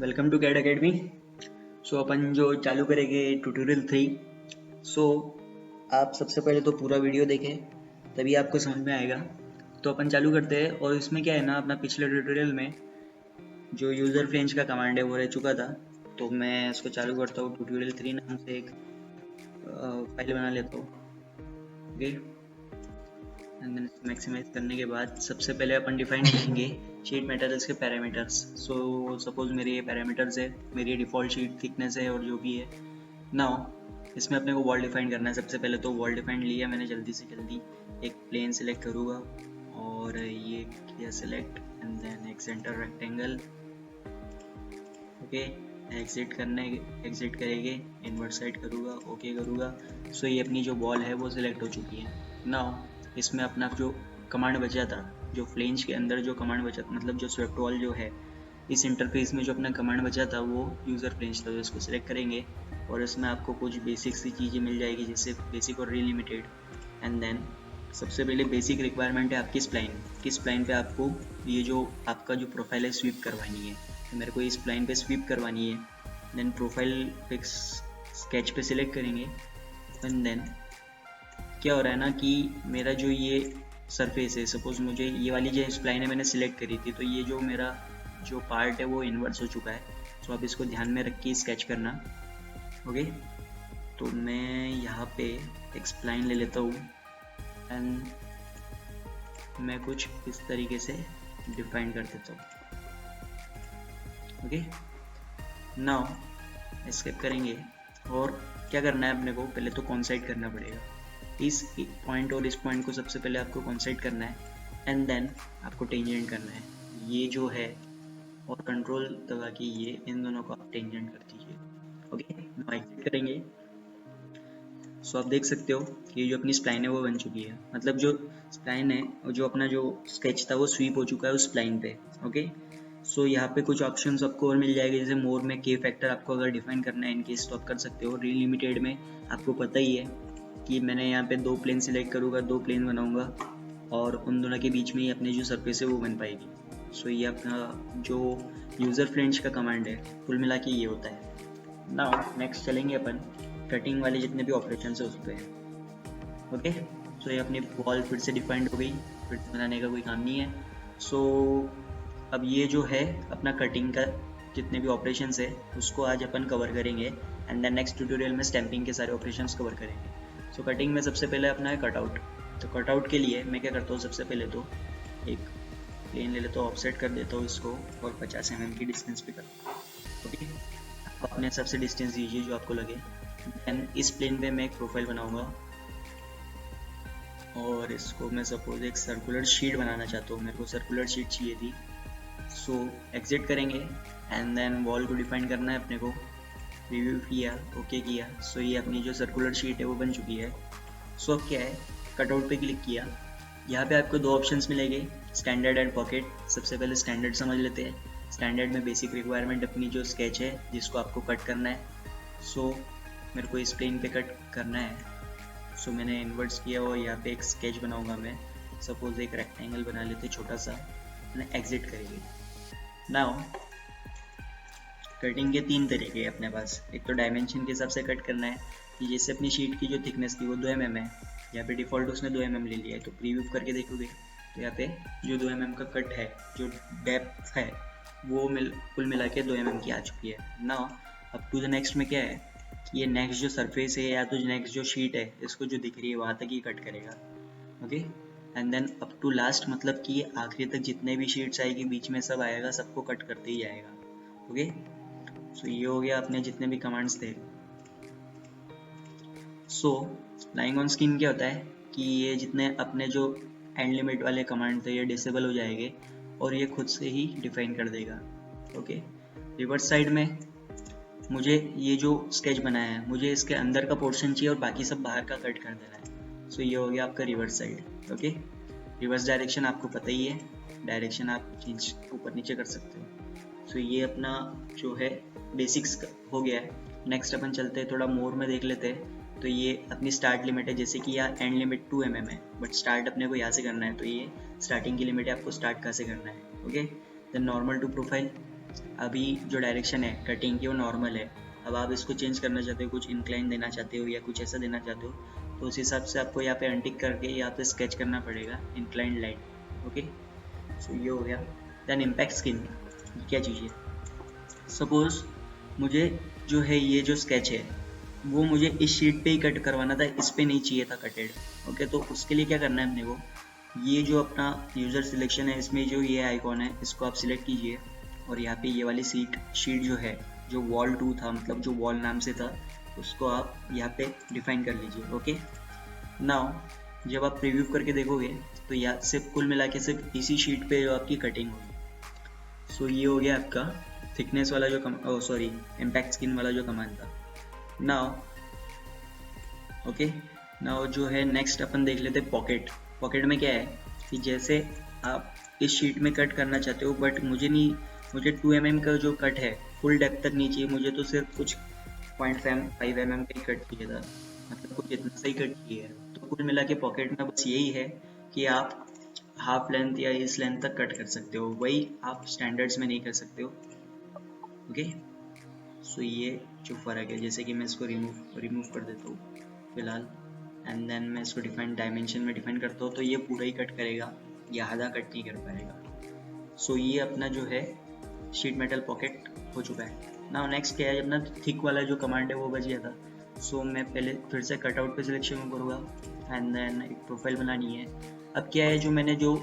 Welcome to CAD academy. अपन जो चालू करेंगे ट्यूटोरियल 3। सो आप सबसे पहले तो पूरा वीडियो देखें, तभी आपको समझ में आएगा। तो अपन चालू करते हैं। और इसमें क्या है ना, अपना पिछले ट्यूटोरियल में जो यूज़र फ्रेंच का कमांड है वो रह चुका था। तो मैं इसको चालू करता हूँ, ट्यूटोरियल 3 नाम से एक फाइल बना लेता हूँ। ओके, एंड देन मैक्सिमाइज करने के बाद सबसे पहले अपन डिफाइन करेंगे शीट मेटेरियल्स के पैरामीटर्स। सो सपोज मेरे ये पैरामीटर्स है, मेरी डिफ़ॉल्ट शीट थिकनेस है और जो भी है। नाउ इसमें अपने को वॉल डिफाइन करना है। सबसे पहले तो वॉल डिफाइन लिया मैंने, जल्दी से जल्दी एक प्लेन सिलेक्ट करूँगा और ये किया सिलेक्ट, एंड देन एक सेंटर रेक्टेंगल। ओके, एग्जिट करेंगे, इन्वर्ट साइड करूँगा, ओके करूँगा। सो ये अपनी जो वॉल है वो सिलेक्ट हो चुकी है। नाउ इसमें अपना जो कमांड बचा था, जो फ्लेंज के अंदर जो कमांड बचा था, मतलब जो स्वेप्ट वॉल जो है, इस इंटरफेस में जो अपना कमांड बचा था वो यूज़र फ्लेंज था। तो इसको सिलेक्ट करेंगे और इसमें आपको कुछ बेसिक सी चीज़ें मिल जाएगी, जैसे बेसिक और रीलिमिटेड। एंड देन सबसे पहले बेसिक रिक्वायरमेंट है आपकी स्प्लाइन। किस स्प्लाइन पे आपको ये जो आपका जो प्रोफाइल है स्वीप करवानी है, तो मेरे को इस स्प्लाइन पे स्वीप करवानी है। देन प्रोफाइल पिक्स स्केच पे सिलेक्ट करेंगे। एंड देन क्या हो रहा है ना कि मेरा जो ये सरफेस है, सपोज मुझे ये वाली जो स्प्लाइन है मैंने सिलेक्ट करी थी, तो ये जो मेरा जो पार्ट है वो इन्वर्स हो चुका है। तो आप इसको ध्यान में रख के स्केच करना। ओके, तो मैं यहाँ पे एक स्प्लाइन ले लेता हूँ एंड मैं कुछ इस तरीके से डिफाइन कर देता हूँ। ओके, नाउ एस्केप करेंगे और क्या करना है अपने को, पहले तो कॉन्साइड करना पड़ेगा। इस पॉइंट और इस पॉइंट को सबसे पहले आपको कॉन्साइड करना है, एंड देन आपको टेंजेंट करना है ये जो है, और कंट्रोल दबा के ये इन दोनों को आप टेंजेंट कर दीजिए। ओके, नाउ एग्जिट करेंगे। सो आप देख सकते हो कि जो अपनी स्प्लाइन है वो बन चुकी है, मतलब जो स्प्लाइन है और जो अपना जो स्केच था वो स्वीप हो चुका है उस स्प्लाइन पे। ओके, सो यहाँ पे कुछ ऑप्शंस आपको और मिल जाएंगे, जैसे मोर में के फैक्टर आपको अगर डिफाइन करना है इनकेस तो आप कर सकते हो। रीलिमिटेड में आपको पता ही है कि मैंने यहाँ पे 2 प्लेन सिलेक्ट करूँगा, 2 प्लेन बनाऊँगा और उन दोनों के बीच में ही अपनी जो सरफेस है वो बन पाएगी। सो ये अपना जो यूज़र फ्रेंच का कमांड है, कुल मिला के ये होता है। नाउ नेक्स्ट चलेंगे अपन कटिंग वाले जितने भी ऑपरेशन है उस पर। ओके, सो ये अपनी वॉल फिर से डिफाइंड हो गई, फिर से बनाने का कोई काम नहीं है। सो अब ये जो है अपना कटिंग का जितने भी ऑपरेशंस है उसको आज अपन कवर करेंगे, एंड देन नेक्स्ट ट्यूटोरियल में स्टैंपिंग के सारे ऑपरेशंस कवर करेंगे। सो कटिंग में सबसे पहले अपना है कटआउट। तो कटआउट के लिए मैं क्या करता हूँ, सबसे पहले तो एक प्लेन ले लेता हूँ, ऑफसेट कर देता हूँ इसको और 50 mm की डिस्टेंस पे करता हूँ। ओके, अपने हिसाब से डिस्टेंस दीजिए जो आपको लगे। देन इस प्लेन पे मैं एक प्रोफाइल बनाऊंगा और इसको मैं सपोज एक सर्कुलर शीट बनाना चाहता हूँ, मेरे को सर्कुलर शीट चाहिए थी। सो एग्जिट करेंगे एंड देन वॉल को डिफाइन करना है अपने को। रिव्यू किया, ओके किया। सो ये अपनी जो सर्कुलर शीट है वो बन चुकी है। सो अब क्या है, कटआउट पे क्लिक किया, यहाँ पे आपको 2 ऑप्शंस मिलेंगे, स्टैंडर्ड एंड पॉकेट। सबसे पहले स्टैंडर्ड समझ लेते हैं। स्टैंडर्ड में बेसिक रिक्वायरमेंट अपनी जो स्केच है जिसको आपको कट करना है। सो मेरे को इस प्लेन पे कट करना है। सो मैंने इन्वर्ट्स किया और यहाँ पे एक स्केच बनाऊंगा मैं, सपोज एक रेक्टेंगल बना लेते छोटा सा, एग्जिट करेंगे। नाउ कटिंग के 3 तरीके हैं अपने पास। एक तो डायमेंशन के हिसाब से कट करना है कि जैसे अपनी शीट की जो थिकनेस थी वो 2 mm है, यहाँ पे डिफ़ॉल्ट उसने 2 mm ले लिया है। तो प्रीव्यू करके देखोगे तो यहाँ पे जो 2 mm का कट है, जो डेप्थ है वो कुल मिला के 2 mm की आ चुकी है। नाउ अब टू द नेक्स्ट में क्या है कि ये नेक्स्ट जो सरफेस है या तो नेक्स्ट जो शीट है इसको जो दिख रही है वहाँ तक ही कट करेगा। Okay, and then up to last, मतलब कि ये आखिरी तक जितने भी शीट्स आएगी बीच में सब आएगा, सबको कट करते ही आएगा। ओके, सो ये हो गया अपने जितने भी कमांड्स थे। सो लाइंग ऑन स्क्रीन क्या होता है कि ये जितने अपने जो एंड लिमिट वाले कमांड थे ये डिसेबल हो जाएंगे और ये खुद से ही डिफाइन कर देगा। ओके, रिवर्स साइड में मुझे ये जो स्केच बनाया है मुझे इसके अंदर का पोर्शन चाहिए और बाकी सब बाहर का कट कर देना है। सो ये हो गया आपका reverse side. Okay, reverse direction आपको पता ही है, डायरेक्शन आप चेंज ऊपर नीचे कर सकते हो। सो ये अपना जो है बेसिक्स हो गया है। नेक्स्ट अपन चलते हैं थोड़ा मोर में देख लेते हैं। तो ये अपनी स्टार्ट लिमिट है, जैसे कि यहाँ एंड लिमिट 2 mm है बट स्टार्ट अपने को यहाँ से करना है, तो ये स्टार्टिंग की लिमिट है, आपको स्टार्ट कहाँ से करना है। Okay, then normal to profile, अभी जो डायरेक्शन है कटिंग की वो नॉर्मल है। अब आप इसको चेंज करना चाहते हो, कुछ इंक्लाइन देना चाहते हो या कुछ ऐसा देना चाहते हो, तो उस हिसाब से आपको यहाँ पे अनटिक करके यहाँ पे स्केच करना पड़ेगा इंक्लाइन लाइन। ओके, सो ये हो गया। देन इम्पैक्ट स्किन क्या चीज़ है, सपोज मुझे जो है ये जो स्केच है वो मुझे इस शीट पे ही कट करवाना था, इस पे नहीं चाहिए था कटेड। ओके, तो उसके लिए क्या करना है अपने को, ये जो अपना यूज़र सिलेक्शन है इसमें जो ये आइकॉन है इसको आप सिलेक्ट कीजिए और यहाँ पे ये वाली शीट जो है, जो वॉल 2 था, मतलब जो वॉल नाम से था, उसको आप यहाँ पे डिफाइन कर लीजिए। ओके, नाउ जब आप प्रीव्यू करके देखोगे तो यहाँ सिर्फ कुल मिला के सिर्फ इसी शीट पे जो आपकी कटिंग होगी। सो ये हो गया आपका थिकनेस वाला जो सॉरी इम्पैक्ट स्किन वाला जो कमांड था। नाउ ओके, नाउ जो है नेक्स्ट अपन देख लेते हैं पॉकेट। पॉकेट में क्या है कि जैसे आप इस शीट में कट करना चाहते हो, बट मुझे 2 mm का जो कट है फुल डेप्थ तक नहीं चाहिए, मुझे तो सिर्फ कुछ 0.5 mm का ही कट चाहिए था, मतलब कुछ इतना सही कट चाहिए। तो कुल मिला के पॉकेट में बस यही है कि आप हाफ लेंथ या इस लेंथ तक कट कर सकते हो, वही आप स्टैंडर्ड्स में नहीं कर सकते हो। ओके, सो ये जो फ़र्क है, जैसे कि मैं इसको रिमूव कर देता हूँ फिलहाल, एंड देन मैं इसको डिफाइन डायमेंशन में डिफाइन करता हूँ, तो ये पूरा ही कट करेगा, ये आधा कट नहीं कर पाएगा। सो ये अपना जो है शीट मेटल पॉकेट हो चुका है। नाउ नेक्स्ट क्या है, अपना थिक वाला जो कमांड है वो बच गया था। सो मैं पहले फिर से कटआउट पे सिलेक्शन करूँगा एंड देन एक प्रोफाइल बनानी है। अब क्या है, जो मैंने जो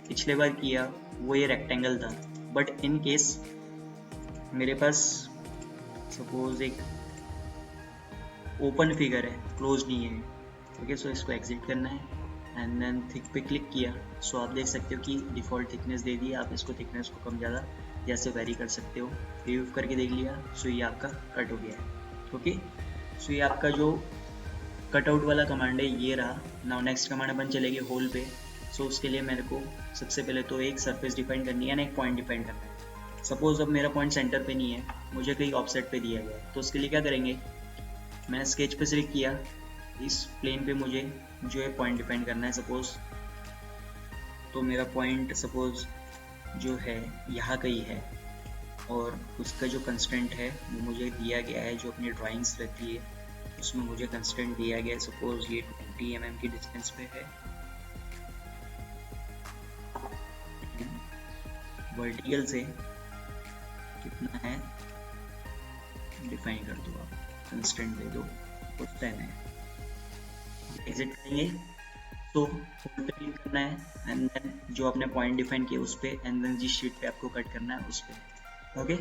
पिछले बार किया वो ये रेक्टेंगल था, बट इन केस मेरे पास सपोज एक ओपन फिगर है, क्लोज नहीं है। ओके, सो इसको एग्जिट करना है एंड देन थिक पे क्लिक किया। सो आप देख सकते हो कि डिफ़ॉल्ट थिकनेस दे दी, आप इसको थिकनेस को कम ज़्यादा जैसे वेरी कर सकते हो। रिव्यू करके देख लिया, सो ये आपका कट हो गया है। ओके, सो ये आपका जो कटआउट वाला कमांड है ये रहा। नाउ नेक्स्ट कमांड अपन चलेगी होल पे। सो उसके लिए मेरे को सबसे पहले तो एक सरफेस डिफाइन करनी है ना एक पॉइंट डिफाइन करना है। सपोज अब मेरा पॉइंट सेंटर पे नहीं है, मुझे कहीं ऑफसेट पे दिया गया है, तो उसके लिए क्या करेंगे, मैंने स्केच पे सिलेक्ट किया, इस प्लेन पे मुझे जो है पॉइंट डिफाइन करना है सपोज, तो मेरा पॉइंट सपोज जो है यहाँ कहीं है और उसका जो कंस्टेंट है वो मुझे दिया गया है, जो अपनी ड्राइंग्स रहती है उसमें मुझे कंस्टेंट दिया गया है। सपोज ये 20 mm की डिस्टेंस पे है, वर्टिकल से कितना है डिफाइन कर दो, आप कंस्टेंट दे दो, कुछ 10 है। एग्जिट करेंगे तो होल्ड पे क्लिक करना है एंड देन जो आपने पॉइंट डिफाइन किया उस पर एंड देन जिस शीट पे आपको कट करना है उस पर। ओके,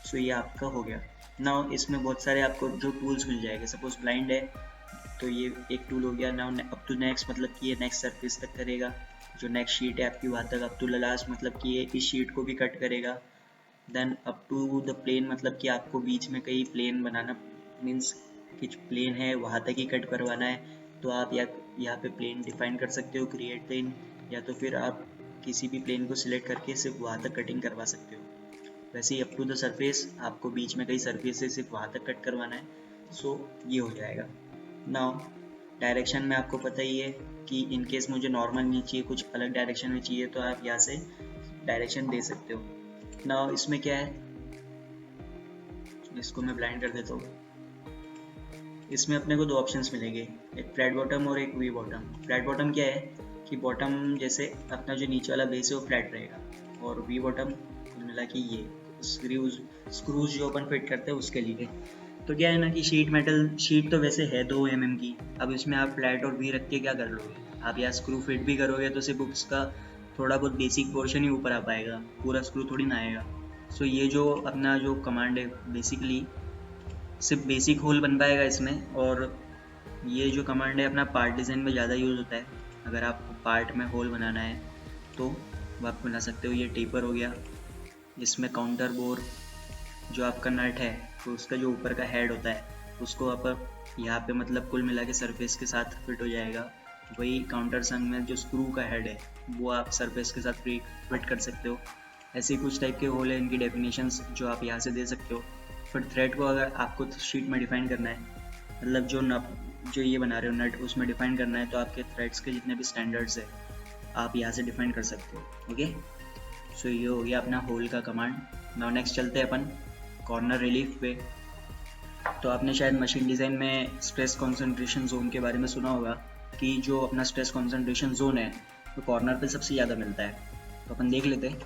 सो ये आपका हो गया। नाउ इसमें बहुत सारे आपको जो टूल्स मिल जाएंगे, सपोज ब्लाइंड है तो ये एक टूल हो गया। नाउ अप टू नेक्स्ट मतलब कि ये नेक्स्ट सरफेस तक करेगा, जो नेक्स्ट शीट है आपकी वहाँ तक। अप टू लास्ट मतलब कि ये इस शीट को भी कट करेगा। Then up to the plane मतलब कि आपको बीच में कहीं प्लेन बनाना, मीन्स कुछ प्लेन है वहाँ तक ही कट करवाना है, तो आप यहाँ पे प्लेन डिफाइन कर सकते हो, क्रिएट प्लेन, या तो फिर आप किसी भी प्लेन को सिलेक्ट करके सिर्फ वहाँ तक कटिंग करवा सकते हो। वैसे ही अप टू द सरफेस आपको बीच में कई सरफेस से सिर्फ वहाँ तक कट करवाना है। सो ये हो जाएगा। नाउ डायरेक्शन में आपको पता ही है कि इन केस मुझे नॉर्मल नहीं चाहिए, कुछ अलग डायरेक्शन में चाहिए, तो आप यहाँ से डायरेक्शन दे सकते हो। नाउ इसमें क्या है, इसको मैं ब्लाइंड कर देता हूँ। इसमें अपने को दो ऑप्शंस मिलेंगे, एक फ्लैट बॉटम और एक वी बॉटम। फ्लैट बॉटम क्या है कि बॉटम जैसे अपना जो नीचे वाला बेस है वो फ्लैट रहेगा, और वी बॉटम कुल मिला कि ये स्क्रूज जो अपन फिट करते हैं उसके लिए। तो क्या है ना कि शीट तो वैसे है 2 mm की, अब इसमें आप फ्लैट और वी रख के क्या कर लोगे, आप यहाँ स्क्रू फिट भी करोगे तो सिर्फ उसका थोड़ा बहुत बेसिक पोर्शन ही ऊपर आ पाएगा, पूरा स्क्रू थोड़ी ना आएगा। सो ये जो अपना जो कमांड है बेसिकली सिर्फ बेसिक होल बन पाएगा इसमें, और ये जो कमांड है अपना पार्ट डिज़ाइन में ज़्यादा यूज़ होता है। अगर आपको पार्ट में होल बनाना है तो वो आप बना सकते हो। ये टेपर हो गया, इसमें काउंटर बोर जो आपका नट है तो उसका जो ऊपर का हेड होता है उसको आप यहाँ पे मतलब कुल मिला के सरफेस के साथ फिट हो जाएगा। वही काउंटर संग में जो स्क्रू का हेड है वो आप सरफेस के साथ फिट कर सकते हो। ऐसे कुछ टाइप के होल है, इनकी डेफिनेशंस जो आप यहाँ से दे सकते हो। फिर थ्रेड को अगर आपको शीट में डिफाइन करना है, मतलब जो ये बना रहे हो नट उसमें डिफाइन करना है, तो आपके थ्रेड्स के जितने भी स्टैंडर्ड्स है आप यहाँ से डिफाइन कर सकते हो। ओके, सो ये हो गया अपना होल का कमांड। नाउ नेक्स्ट चलते हैं अपन कॉर्नर रिलीफ पे। तो आपने शायद मशीन डिज़ाइन में स्ट्रेस कंसंट्रेशन जोन के बारे में सुना होगा कि जो अपना स्ट्रेस कंसंट्रेशन जोन है वो कॉर्नर पे सबसे ज़्यादा मिलता है। तो अपन देख लेते हैं।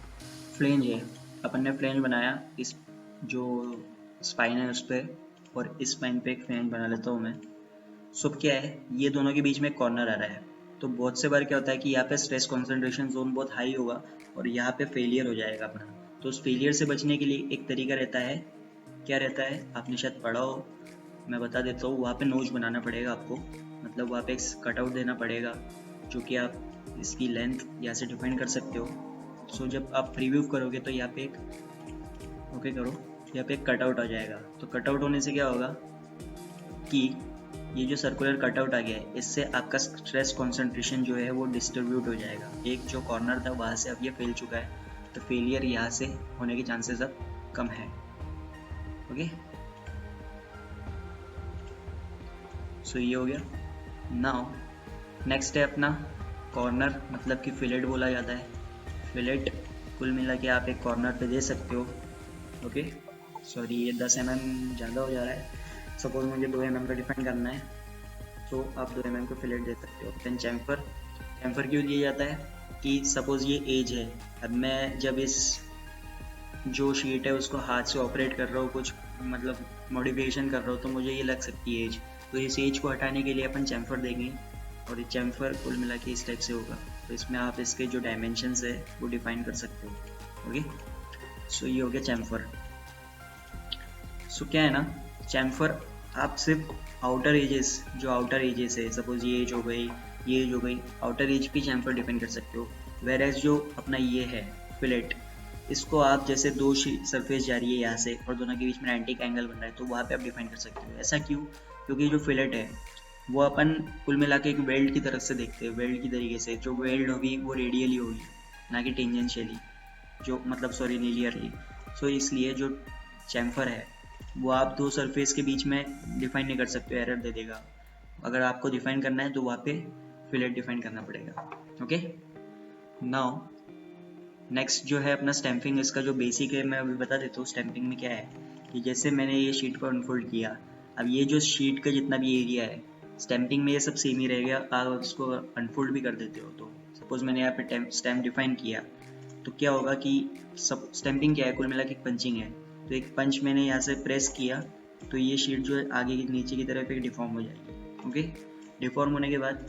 फ्लेंज है, अपन ने फ्लेंज बनाया, इस जो स्पाइन है उस पर, और इस स्पाइन पे एक फ्लेंज बना लेता हूँ मैं। सब क्या है, ये दोनों के बीच में एक कॉर्नर आ रहा है। तो बहुत से बार क्या होता है कि यहाँ पे स्ट्रेस कंसंट्रेशन जोन बहुत हाई होगा और यहाँ पे फेलियर हो जाएगा अपना। तो उस फेलियर से बचने के लिए एक तरीका रहता है, क्या रहता है आपने शायद पढ़ा हो, मैं बता देता हूँ। वहाँ पे नोच बनाना पड़ेगा आपको, मतलब वहाँ पे एक कटआउट देना पड़ेगा जो कि आप इसकी लेंथ यहाँ से डिफाइन कर सकते हो। सो जब आप प्रीव्यू करोगे तो यहाँ पे एक ओके करो, यहाँ पे एक कटआउट आ जाएगा। तो कटआउट होने से क्या होगा कि ये जो सर्कुलर कटआउट आ गया है, इससे आपका स्ट्रेस कॉन्सेंट्रेशन जो है वो डिस्ट्रीब्यूट हो जाएगा। एक जो कॉर्नर था वहाँ से अब ये फैल चुका है, तो फेलियर यहाँ से होने के चांसेस अब कम है। ओके, सो ये हो गया। नाउ नेक्स्ट है अपना कॉर्नर, मतलब कि फिलेट बोला जाता है। फिलेट कुल मिला के आप एक कॉर्नर पे दे सकते हो। ओके, सॉरी ये 10 mm ज़्यादा हो जा रहा है। सपोज मुझे 2 mm का डिफाइन करना है तो आप 2 mm को फिलेट दे सकते हो। देन चैम्फर, चैम्फर क्यों दिया जाता है कि सपोज ये एज है, अब मैं जब इस जो शीट है उसको हाथ से ऑपरेट कर रहा हूँ, कुछ मतलब मॉडिफिकेशन कर रहा हूँ, तो मुझे ये लग सकती है एज। तो इस एज को हटाने के लिए अपन चैम्फर देंगे और ये चैम्फर कुल मिला के इस टाइप से होगा। तो इसमें आप इसके जो डायमेंशंस है वो डिफाइन कर सकते हो। ओके, सो ये हो गया चैम्फर। सो क्या है ना, चैम्फर आप सिर्फ आउटर एजेस, जो आउटर एजेस है, सपोज ये एज हो गई, ये एज हो गई, आउटर एज पे चैम्फर डिफाइन कर सकते हो। वेर एज जो अपना ये है फिलेट, इसको आप जैसे दो सरफेस जा रही है यहाँ से और दोनों के बीच में 90 का एंगल बन रहा है, तो वहाँ पे आप डिफाइन कर सकते हो। ऐसा क्यों? क्योंकि जो फिलेट है वो अपन कुल मिला के एक वेल्ड की तरफ से देखते हैं, वेल्ड की तरीके से। जो वेल्ड होगी वो रेडियली होगी, ना कि टेंजेंशियली, जो मतलब सॉरी लीनियरली। सो इसलिए जो चैम्फर है वो आप दो सरफेस के बीच में डिफाइन नहीं कर सकते, एरर दे देगा। अगर आपको डिफाइन करना है तो वहाँ पे फिलेट डिफाइन करना पड़ेगा। ओके, नाउ नेक्स्ट जो है अपना स्टैम्पिंग। इसका जो बेसिक है मैं अभी बता देता हूँ। स्टैम्पिंग में क्या है कि जैसे मैंने ये शीट को अनफोल्ड किया, अब ये जो शीट का जितना भी एरिया है स्टैम्पिंग में ये सब सेम ही रहेगा। आप उसको अनफोल्ड भी कर देते हो तो सपोज मैंने यहाँ पे स्टैम्प डिफाइन किया, तो क्या होगा कि सब स्टैम्पिंग क्या है, कुल मिला के एक पंचिंग है। तो एक पंच मैंने यहाँ से प्रेस किया तो ये शीट जो है आगे की नीचे की तरफ एक डिफॉर्म हो जाएगी। ओके, डिफॉर्म होने के बाद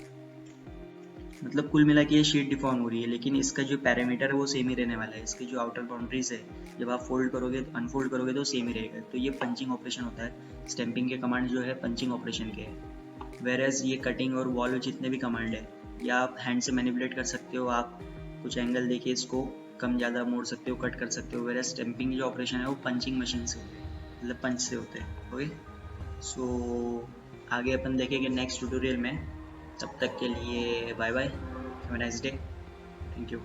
मतलब कुल मिला के ये शीट डिफॉर्म हो रही है, लेकिन इसका जो पैरामीटर है वो सेम ही रहने वाला है। इसकी जो आउटर बाउंड्रीज है जब आप फोल्ड करोगे अनफोल्ड करोगे तो सेम ही रहेगा। तो ये पंचिंग ऑपरेशन होता है। स्टैम्पिंग के कमांड जो है पंचिंग ऑपरेशन के है। वेरएज ये कटिंग और वॉल जितने भी कमांड है या आप हैंड से मैनिपुलेट कर सकते हो। आप कुछ एंगल देखिए, इसको कम ज़्यादा मोड़ सकते हो, कट कर सकते हो। वेरएज स्टैम्पिंग जो ऑपरेशन है वो पंचिंग मशीन से होते हैं, मतलब पंच से होते हैं। ओके, सो आगे अपन देखेंगे नेक्स्ट ट्यूटोरियल में। तब तक के लिए bye bye, have a nice day, thank you.